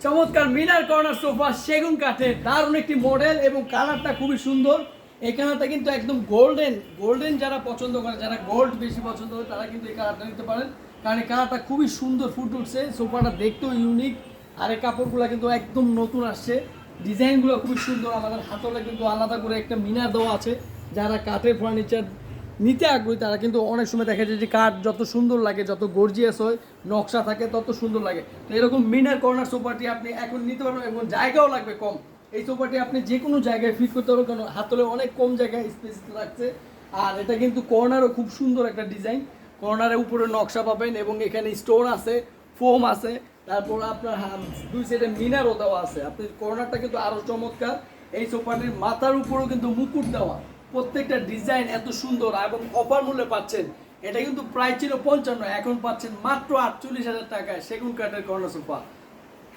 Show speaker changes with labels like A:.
A: চমৎকার মিনার corner sofa সেগুন কাঠের দারুণ একটি মডেল এবং কালারটা খুবই সুন্দর। এই কালারটা কিন্তু একদম গোল্ডেন গোল্ডেন, যারা পছন্দ করে, যারা গোল্ড বেশি পছন্দ করে তারা কিন্তু এই কালারটা নিতে পারেন, কারণ এই কালারটা খুবই সুন্দর ফুটে উঠছে। সোফাটা দেখতেও ইউনিক, আর এই কাপড়গুলো কিন্তু একদম নতুন আসছে, ডিজাইনগুলো খুবই সুন্দর। আমাদের হাতলে কিন্তু আলাদা করে একটা মিনার দেওয়া আছে। যারা কাঠের ফার্নিচার নিতে আগ্রহী তারা কিন্তু অনেক সময় দেখা যায় যে কাঠ যত সুন্দর লাগে, যত গর্জিয়াস হয়, নকশা থাকে, তত সুন্দর লাগে। তো এরকম মিনার কর্নার সোফাটি আপনি এখন নিতে পারবেন এবং জায়গাও লাগবে কম। এই সোফাটি আপনি যে কোনো জায়গায় ফিট করতে পারবেন, কারণ হাতলে অনেক কম জায়গায় স্পেস রাখছে। আর এটা কিন্তু কর্নারও খুব সুন্দর একটা ডিজাইন, কর্নারের উপরে নকশা পাবেন এবং এখানে স্টোন আছে, ফোম আছে, তারপর আপনার দুই সাইডে মিনারও দেওয়া আছে। আপনি কর্নারটা কিন্তু আরও চমৎকার। এই সোফাটির মাথার উপরেও কিন্তু মুকুট দেওয়া, প্রত্যেকটা ডিজাইন এত সুন্দর এবং অফার মূল্যে পাচ্ছেন। এটা কিন্তু প্রায় ছিল 55, এখন পাচ্ছেন মাত্র 48,000 টাকায় সেগুন কাঠের কর্নার সোফা।